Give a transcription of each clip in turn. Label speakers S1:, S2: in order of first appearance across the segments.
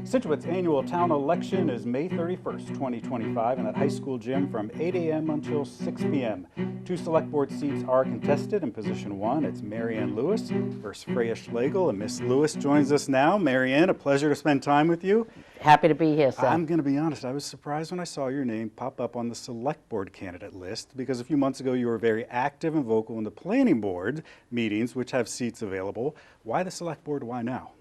S1: Situate's annual town election is May 31st, 2025, in that high school gym from 8 a.m. until 6 p.m. Two select board seats are contested. In position one, it's Maryanne Lewis versus Freya Schlegel, and Miss Lewis joins us now. Maryanne, a pleasure to spend time with you.
S2: Happy to be here, Seth.
S1: I'm going to be honest, I was surprised when I saw your name pop up on the select board candidate list, because a few months ago you were very active and vocal in the planning board meetings, which have seats available. Why the select board? Why now?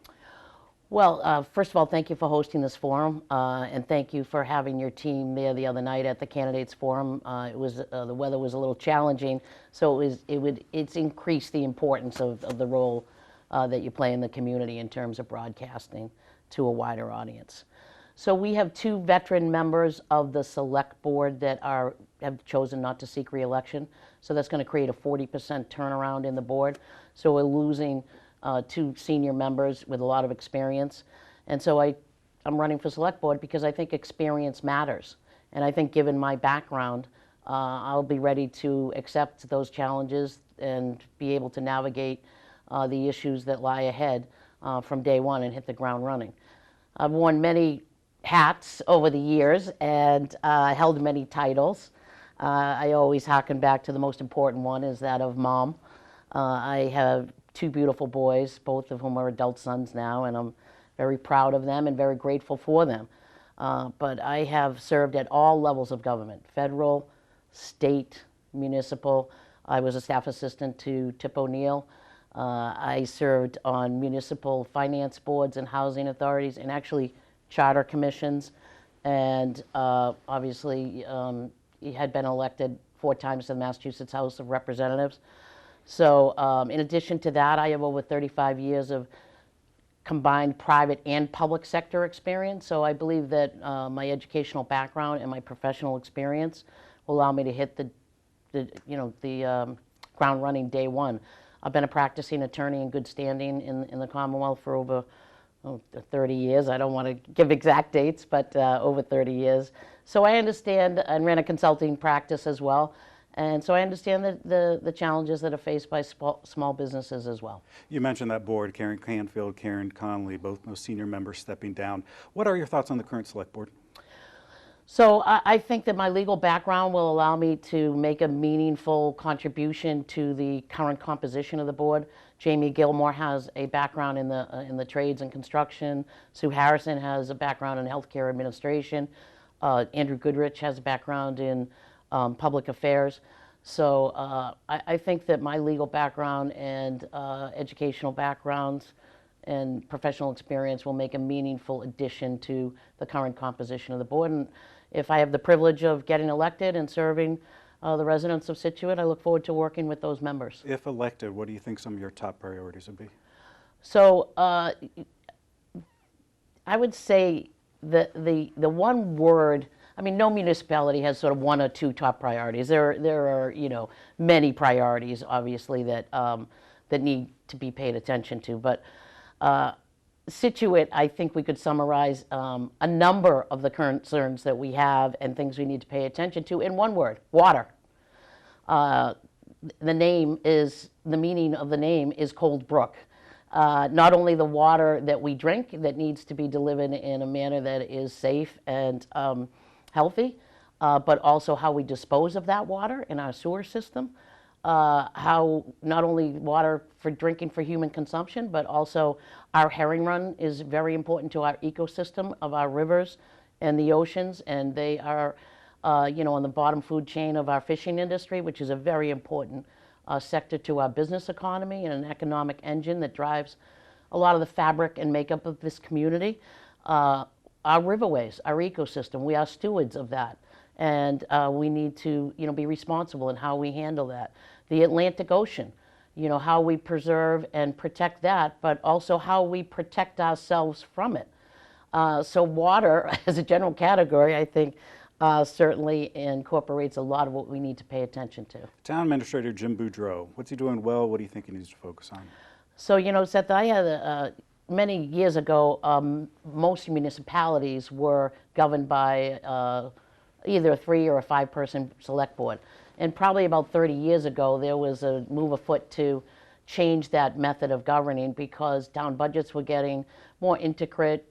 S2: Well, first of all, thank you for hosting this forum, and thank you for having your team there the other night at the candidates forum. The weather was a little challenging, so it's increased the importance of the role that you play in the community in terms of broadcasting to a wider audience. So we have two veteran members of the select board that have chosen not to seek re-election. So that's going to create a 40% turnaround in the board. So we're losing two senior members with a lot of experience. And so I'm running for select board because I think experience matters. And I think given my background, I'll be ready to accept those challenges and be able to navigate the issues that lie ahead from day one and hit the ground running. I've worn many hats over the years and held many titles. I always harken back to the most important one is that of mom. I have two beautiful boys, both of whom are adult sons now, and I'm very proud of them and very grateful for them. But I have served at all levels of government, federal, state, municipal. I was a staff assistant to Tip O'Neill. I served on municipal finance boards and housing authorities and actually charter commissions. And obviously, he had been elected 4 times to the Massachusetts House of Representatives. So in addition to that, I have over 35 years of combined private and public sector experience. So I believe that my educational background and my professional experience will allow me to hit the ground running day one. I've been a practicing attorney in good standing in the Commonwealth for over 30 years. I don't want to give exact dates, but over 30 years. So I understand and ran a consulting practice as well. And so I understand the challenges that are faced by small businesses as well.
S1: You mentioned that board, Karen Canfield, Karen Conley, both most senior members stepping down. What are your thoughts on the current select board?
S2: So I think that my legal background will allow me to make a meaningful contribution to the current composition of the board. Jamie Gilmore has a background in the trades and construction. Sue Harrison has a background in healthcare administration. Andrew Goodrich has a background in public affairs. So I think that my legal background and educational backgrounds and professional experience will make a meaningful addition to the current composition of the board. And if I have the privilege of getting elected and serving the residents of Scituate, I look forward to working with those members.
S1: If elected, what do you think some of your top priorities would be?
S2: So I would say the one word, I mean, no municipality has sort of one or two top priorities. There are many priorities, obviously, that need to be paid attention to. But Scituate, I think we could summarize a number of the concerns that we have and things we need to pay attention to in one word: water. The meaning of the name is Cold Brook. Not only the water that we drink that needs to be delivered in a manner that is safe and healthy, but also how we dispose of that water in our sewer system. How not only water for drinking for human consumption, but also our herring run is very important to our ecosystem of our rivers and the oceans, and they are on the bottom food chain of our fishing industry, which is a very important sector to our business economy and an economic engine that drives a lot of the fabric and makeup of this community. Our riverways, our ecosystem, we are stewards of that. And we need to, be responsible in how we handle that. The Atlantic Ocean, how we preserve and protect that, but also how we protect ourselves from it. So water, as a general category, I think certainly incorporates a lot of what we need to pay attention to.
S1: Town Administrator Jim Boudreau, what's he doing well? What do you think he needs to focus on?
S2: So, Seth, I had many years ago, most municipalities were governed by either a 3 or a 5-person select board. And probably about 30 years ago, there was a move afoot to change that method of governing because town budgets were getting more intricate,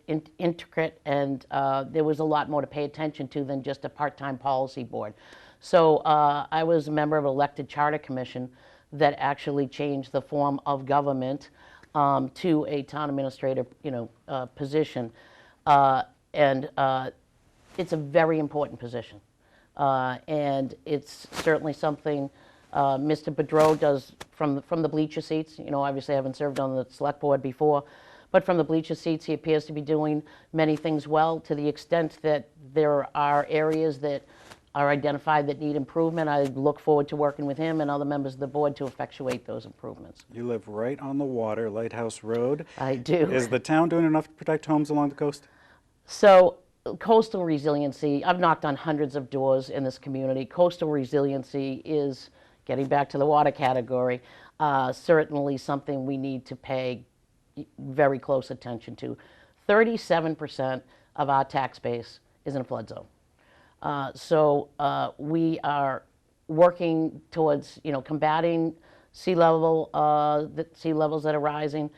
S2: and there was a lot more to pay attention to than just a part-time policy board. So I was a member of an elected charter commission that actually changed the form of government to a town administrator, position, and it's a very important position, and it's certainly something Mr. Boudreau does from the bleacher seats. Obviously I haven't served on the select board before, but from the bleacher seats he appears to be doing many things well, to the extent that there are areas that are identified that need improvement. I look forward to working with him and other members of the board to effectuate those improvements.
S1: You live right on the water, Lighthouse Road.
S2: I do.
S1: Is the town doing enough to protect homes along the coast?
S2: So coastal resiliency, I've knocked on hundreds of doors in this community. Coastal resiliency is, getting back to the water category, certainly something we need to pay very close attention to. 37% of our tax base is in a flood zone. So we are working towards, combating sea levels that are rising.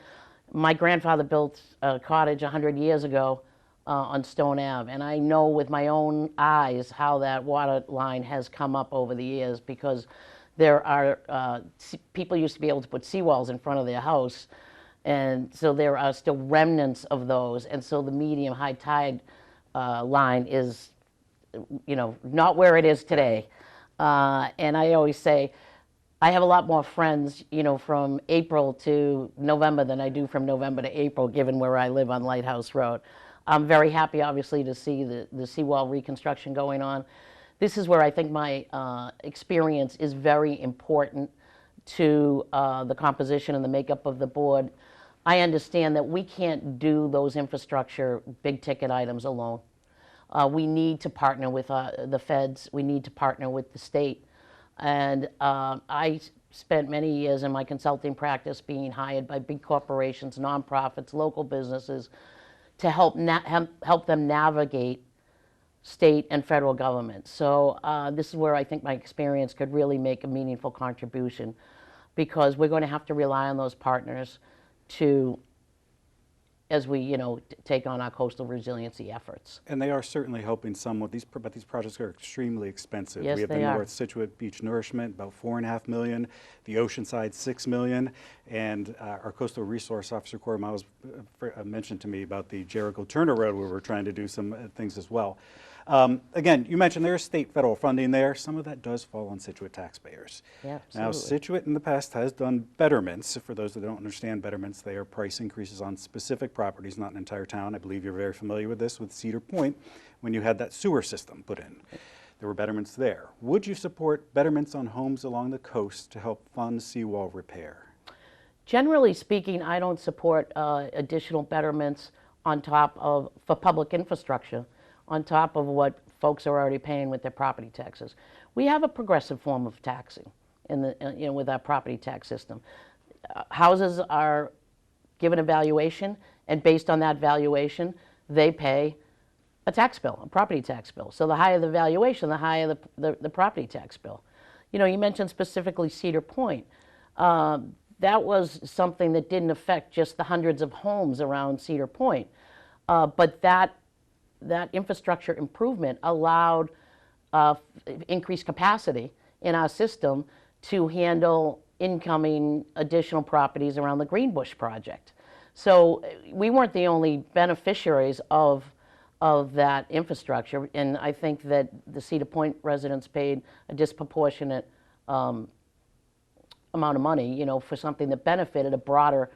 S2: My grandfather built a cottage 100 years ago on Stone Ave, and I know with my own eyes how that water line has come up over the years, because there are people used to be able to put seawalls in front of their house, and so there are still remnants of those, and so the medium high tide line is not where it is today. And I always say, I have a lot more friends, from April to November than I do from November to April, given where I live on Lighthouse Road. I'm very happy, obviously, to see the seawall reconstruction going on. This is where I think my experience is very important to the composition and the makeup of the board. I understand that we can't do those infrastructure big ticket items alone. We need to partner with the feds. We need to partner with the state. And I spent many years in my consulting practice being hired by big corporations, nonprofits, local businesses to help them navigate state and federal government. So this is where I think my experience could really make a meaningful contribution, because we're going to have to rely on those partners as we, take on our coastal resiliency efforts.
S1: And they are certainly helping some with these, but these projects are extremely expensive.
S2: Yes,
S1: we have
S2: they
S1: the
S2: are.
S1: North Scituate Beach Nourishment, about $4.5 million, the Oceanside, $6 million, and our Coastal Resource Officer, Corey Miles, mentioned to me about the Jericho Turner Road, where we're trying to do some things as well. Again, you mentioned there's state federal funding there. Some of that does fall on Scituate taxpayers.
S2: Yeah,
S1: Now,
S2: absolutely.
S1: Scituate in the past has done betterments. For those that don't understand betterments, they are price increases on specific properties, not an entire town. I believe you're very familiar with this with Cedar Point, when you had that sewer system put in. There were betterments there. Would you support betterments on homes along the coast to help fund seawall repair?
S2: Generally speaking, I don't support additional betterments for public infrastructure on top of what folks are already paying with their property taxes. We have a progressive form of taxing with our property tax system. Houses are given a valuation, and based on that valuation, they pay a tax bill, a property tax bill. So the higher the valuation, the higher the property tax bill. You mentioned specifically Cedar Point. That was something that didn't affect just the hundreds of homes around Cedar Point, but that infrastructure improvement allowed increased capacity in our system to handle incoming additional properties around the Greenbush project. So we weren't the only beneficiaries of that infrastructure, and I think that the Cedar Point residents paid a disproportionate amount of money, for something that benefited a broader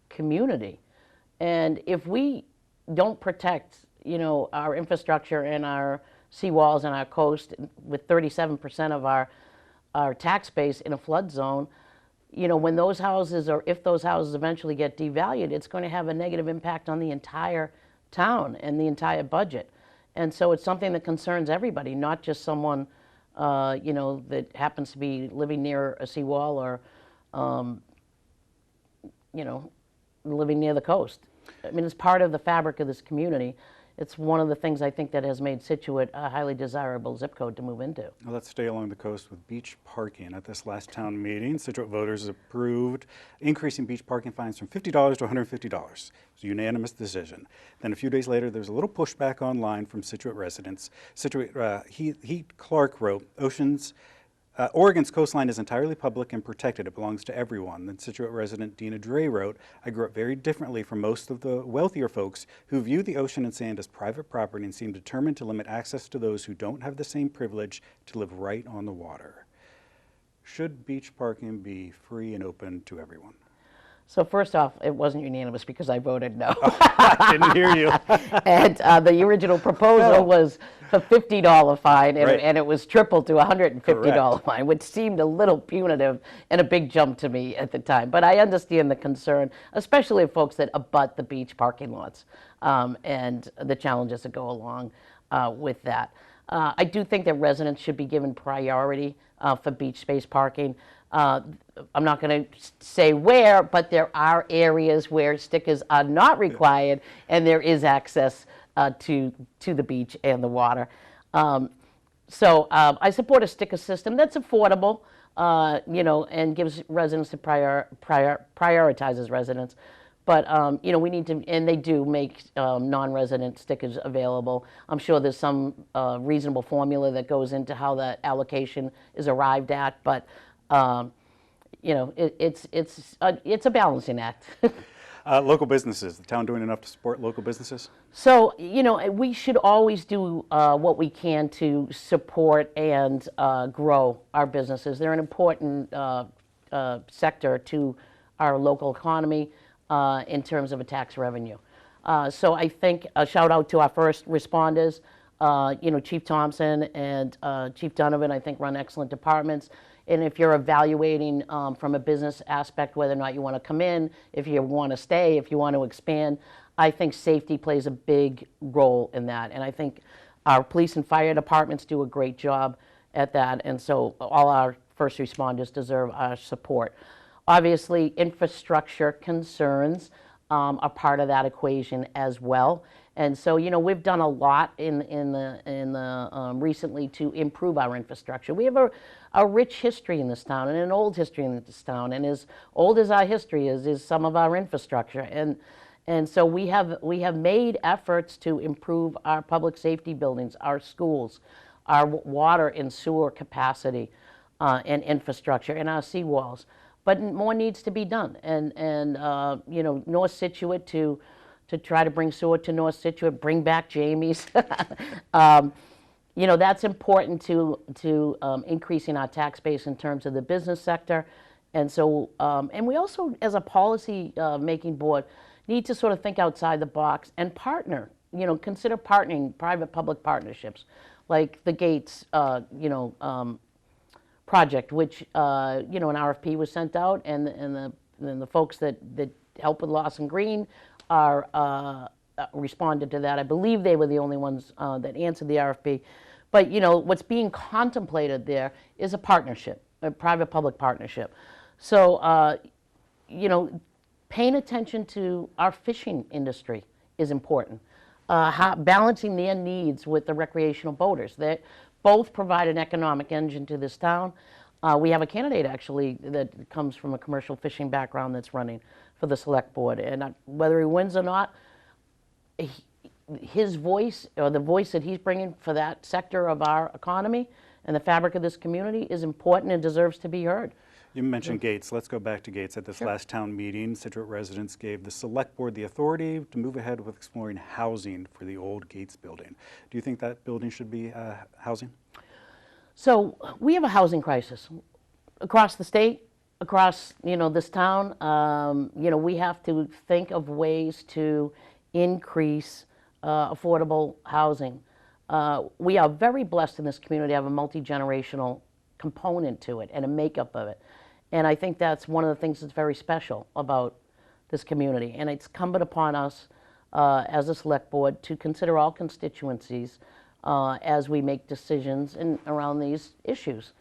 S2: community. And if we don't protect our infrastructure and our seawalls and our coast, with 37% of our tax base in a flood zone, when those houses, or if those houses eventually get devalued, it's going to have a negative impact on the entire town and the entire budget. And so it's something that concerns everybody, not just someone, that happens to be living near a seawall or, living near the coast. I mean, it's part of the fabric of this community. it's one of the things I think that has made Scituate a highly desirable zip code to move into.
S1: Well, let's stay along the coast with beach parking. At this last town meeting, Scituate voters approved increasing beach parking fines from $50 to $150. It was a unanimous decision. Then a few days later, there was a little pushback online from Scituate residents. Heath Clark wrote, Oregon's coastline is entirely public and protected. It belongs to everyone. Then Scituate resident Dina Dre wrote, I grew up very differently from most of the wealthier folks who view the ocean and sand as private property and seem determined to limit access to those who don't have the same privilege to live right on the water. Should beach parking be free and open to everyone?
S2: So first off, it wasn't unanimous because I voted no.
S1: I didn't hear you.
S2: And the original proposal was a $50 fine, and,
S1: Right.
S2: and it was tripled to a $150
S1: Correct.
S2: fine, which seemed a little punitive and a big jump to me at the time. But I understand the concern, especially of folks that abut the beach parking lots, and the challenges that go along with that. I do think that residents should be given priority for beach space parking. I'm not going to say where, but there are areas where stickers are not required, and there is access to the beach and the water. So I support a sticker system that's affordable, and gives residents to prioritizes residents. But we need to, and they do make non-resident stickers available. I'm sure there's some reasonable formula that goes into how that allocation is arrived at, but it's a balancing act.
S1: Local businesses, the town doing enough to support local businesses?
S2: So, we should always do what we can to support and grow our businesses. They're an important sector to our local economy in terms of a tax revenue. So I think a shout out to our first responders, Chief Thompson and Chief Donovan, I think run excellent departments. And if you're evaluating from a business aspect whether or not you want to come in, if you want to stay, if you want to expand, I think safety plays a big role in that. And I think our police and fire departments do a great job at that. And so all our first responders deserve our support. Obviously, infrastructure concerns are part of that equation as well. And so, we've done a lot in the recently to improve our infrastructure. We have a rich history in this town and an old history in this town, and as old as our history is some of our infrastructure. And so we have made efforts to improve our public safety buildings, our schools, our water and sewer capacity and infrastructure, and our seawalls. But more needs to be done. And North Scituate to try to bring sewer to North Scituate, bring back Jamie's. That's important to increasing our tax base in terms of the business sector. And so, and we also, as a policy making board, need to sort of think outside the box and partner, consider partnering, private-public partnerships, like the Gates, project, which, an RFP was sent out, and the folks that help with Lawson Green are responded to that. I believe they were the only ones that answered the RFP. But, what's being contemplated there is a partnership, a private-public partnership. So, paying attention to our fishing industry is important. Balancing their needs with the recreational boaters. They both provide an economic engine to this town. We have a candidate, actually, that comes from a commercial fishing background that's running for the select board. And whether he wins or not, his voice, or the voice that he's bringing for that sector of our economy and the fabric of this community, is important and deserves to be heard.
S1: You mentioned Gates. Let's go back to Gates. At this last town meeting, Scituate residents gave the select board the authority to move ahead with exploring housing for the old Gates building. Do you think that building should be housing?
S2: So we have a housing crisis across the state, across this town. We have to think of ways to increase affordable housing. We are very blessed in this community to have a multi-generational component to it and a makeup of it. And I think that's one of the things that's very special about this community. And it's incumbent upon us as a select board to consider all constituencies as we make decisions around these issues.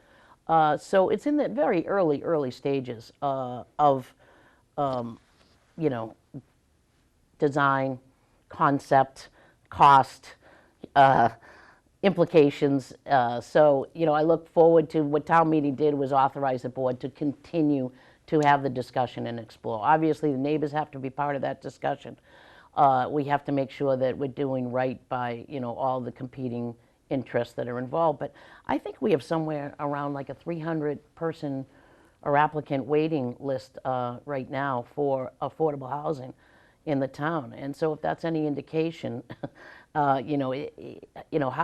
S2: So it's in the very early stages of, design, concept, cost implications. So, I look forward to what town meeting did was authorize the board to continue to have the discussion and explore. Obviously, the neighbors have to be part of that discussion. We have to make sure that we're doing right by, all the competing interests that are involved. But I think we have somewhere around like a 300-person or applicant waiting list right now for affordable housing in the town. And so if that's any indication, how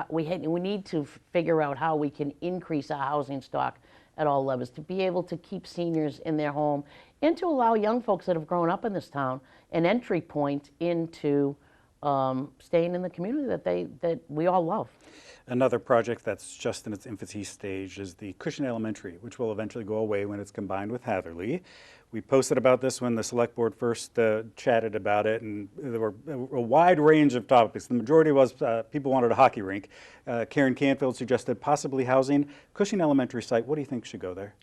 S2: we need to figure out how we can increase our housing stock at all levels to be able to keep seniors in their home and to allow young folks that have grown up in this town an entry point into staying in the community that we all love.
S1: Another project that's just in its infancy stage is the Cushing Elementary, which will eventually go away when it's combined with Hatherley. We posted about this when the select board first chatted about it, and there were a wide range of topics. The majority was people wanted a hockey rink. Karen Canfield suggested possibly housing. Cushing Elementary site, what do you think should go there?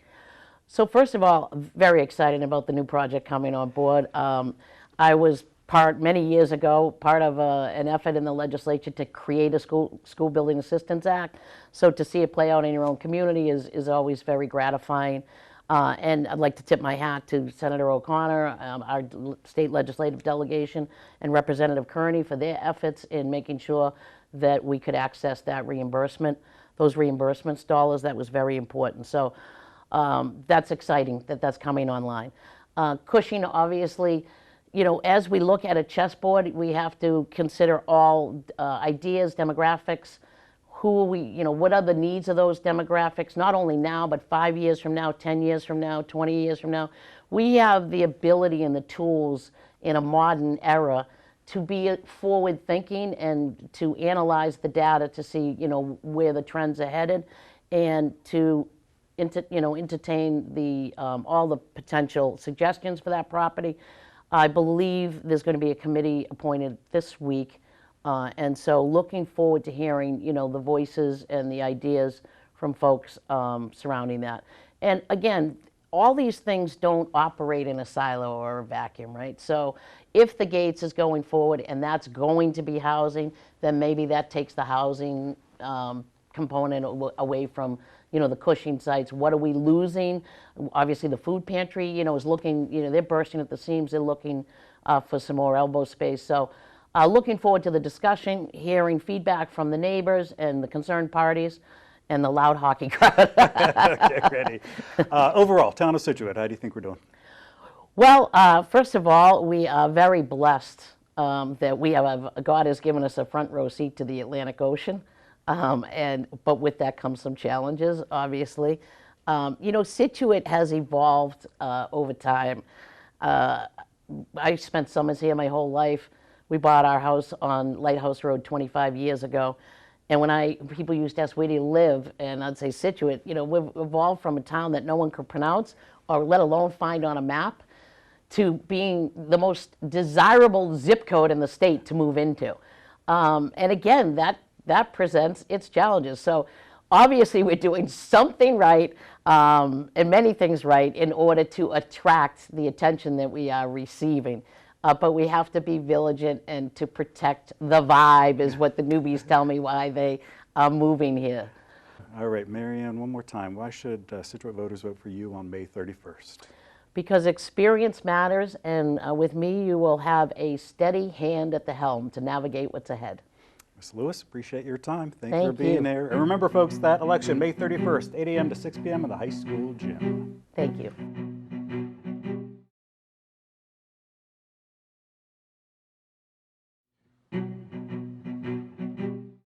S2: So first of all, very excited about the new project coming on board. I was many years ago, part of an effort in the legislature to create a school building assistance act. So to see it play out in your own community is always very gratifying. And I'd like to tip my hat to Senator O'Connor, our state legislative delegation, and Representative Kearney for their efforts in making sure that we could access that reimbursement, those reimbursements dollars. That was very important. So that's exciting that that's coming online. Cushing, obviously, as we look at a chessboard, we have to consider all ideas, demographics, what are the needs of those demographics, not only now, but 5 years from now, 10 years from now, 20 years from now. We have the ability and the tools in a modern era to be forward thinking and to analyze the data to see, where the trends are headed and to entertain the all the potential suggestions for that property. I believe there's going to be a committee appointed this week, and so looking forward to hearing, the voices and the ideas from folks surrounding that. And again, all these things don't operate in a silo or a vacuum, right? So if the Gates is going forward and that's going to be housing, then maybe that takes the housing component away from the Cushing sites. What are we losing? Obviously, the food pantry, is looking, they're bursting at the seams. They're looking for some more elbow space. So looking forward to the discussion, hearing feedback from the neighbors and the concerned parties and the loud hockey crowd.
S1: Okay, ready. Overall, town of Scituate, how do you think we're doing?
S2: Well, first of all, we are very blessed that God has given us a front row seat to the Atlantic Ocean. But with that comes some challenges, obviously. Scituate has evolved over time. I spent summers here my whole life. We bought our house on Lighthouse Road 25 years ago. And when people used to ask, where do you live? And I'd say Scituate. We've evolved from a town that no one could pronounce or let alone find on a map to being the most desirable zip code in the state to move into. And again, that presents its challenges. So obviously we're doing something right and many things right in order to attract the attention that we are receiving. But we have to be vigilant and to protect the vibe is what the newbies tell me why they are moving here.
S1: All right, Maryanne, one more time. Why should Scituate voters vote for you on May 31st?
S2: Because experience matters, and with me you will have a steady hand at the helm to navigate what's ahead.
S1: Ms. Lewis, appreciate your time. Thank you for being here. And remember, folks, that election, May 31st, 8 a.m. to 6 p.m. in the high school gym.
S2: Thank you.